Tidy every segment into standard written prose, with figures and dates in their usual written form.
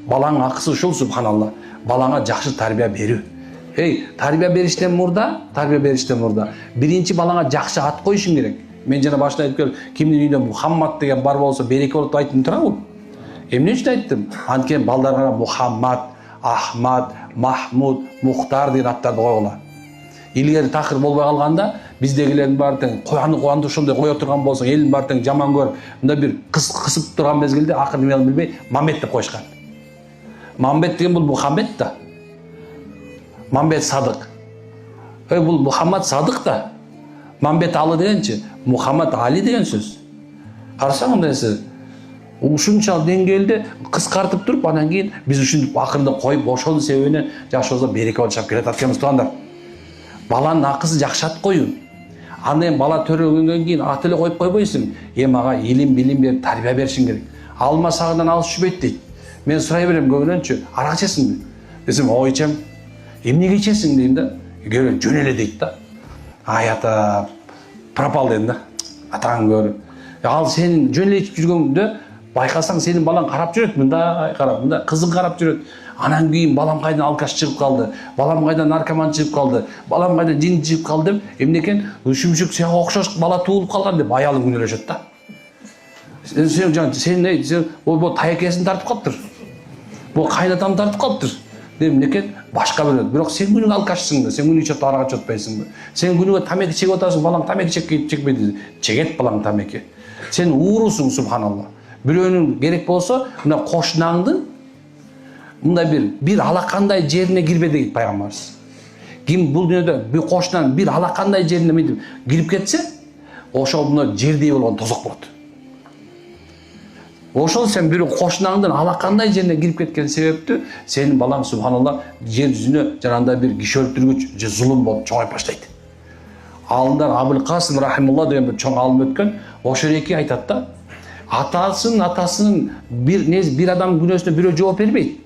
Балаң акысы ушул, субханалла. Балаңа жакшы тарбия берүү. Тарбия бериштен мурда биринчи балаңа жакшы ат коюшуң керек. Мен жана башында айтып келдим, кимдин үйүндө Мухаммад деген бар болсо береке болот деп айттым турабы? Эмне үчүн айттым? Анткени балдарга Мухаммад, Ахмад, Махмуд, Мухтар деген аттарды койгула. Илгери такыр болбой калганда биздегилердин баары тең коянды ошондой кое турган болсоң, элдин баары тең жаман көрүп, мындай бир кысып турган мезгилде акыры неме билбей Мамбет деп коюшкан. Мамбет деген бул Мухаммед да. Мамбет Садык. Бул Мухаммад Садык да. Мамбет Алы дегенчи, Мухаммад Али деген сөз. Карасаң мындайсы ушунчалык деңгээлде кыскартып туруп, анан кийин биз ушинтип акырында коюп, ошонун себебинен жашообузда береке болуп келатат экенбиз туугандар. Баланын акысы жакшы ат коюу. Анан бала төрөлгөндөн кийин ат эле коюп койбойсуң. Мага илим, билим берип, тарбия беришиң керек. Алма сагынан алыс жүрбөйт дейт. Мен сурай берем көбүнчө, арак ичесиңби? Десем, ой ичем. Эмнеге ичесиң дейм да. Көрө жөн эле дейт да. Ай ата, пропал дейм да. Атаң көрүп. Ал сен жөн эле ичип жүргөндө байкасаң сенин балаң карап жүрөт, мындай карап, мындай кызың карап жүрөт. Анан кийин балам кайдан алкаш чыгып калды, балам кайдан наркоман чыгып калды, балам кайдан жин чыгып калды деп, эмне экен, үшүмшүк сага окшош бала туулуп калган деп аялың күнөөлөшөт да. Сен бул таекесин тартып калыптыр. Бул кайнатам тартып калыптыр. Эмне экен, башка бирөө. Бирок сен күнүгө алкашсың да, сен күнүгө чөп арага чөтпөйсүңбү? Сен күнүгө тамеки чегип атасың, балаң тамеки чекпейди. Чегет балаң тамеки. Сен уурусуң, субханалла. Бирөөнүн керек болсо, мына кошунаңдын мындай бир алакандай жерине кирбе дейт пайгамбарыбыз. Ким бул дүйнөдө бир кошунан бир алакандай жерине мынтип кирип кетсе, ошол мына жердей болгон тозок болот. Ошол сен бир кошунаңдын алакандай жерине кирип кеткен себептүү сенин балаң субханалла жер жүзүнө жанагындай бир киши өлтүргүч же зулум болуп чоңоюп баштайт. Алымдар Абул Касым рахимулла деген бир чоң алым өткөн, ошол эки айтат да, атасынын бир адам күнөөсүнө бирөө жооп бербейт.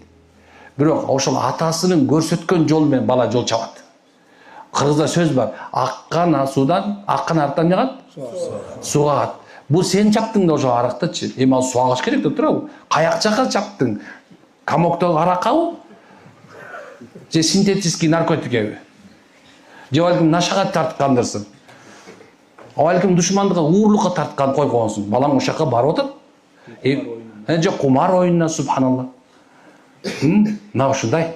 Бирок ошол атасынын көрсөткөн жолу менен бала жол чабат. Кыргызда сөз бар, аккан арттан жагат, сууга агат. Бул сен чаптың да ошо арактычы. Ал суу агыш керек деп турабы? Каяк жака чаптың? Камоктогу аракабы? Же синтетический наркотикеби? Же балким нашага тарткандырсың? Балким душмандыкка, уурлукка тарткан койгонсуң. Балаң ошо жака барып атат. Же кумар оюнуна, субханалла. Мына ушундай.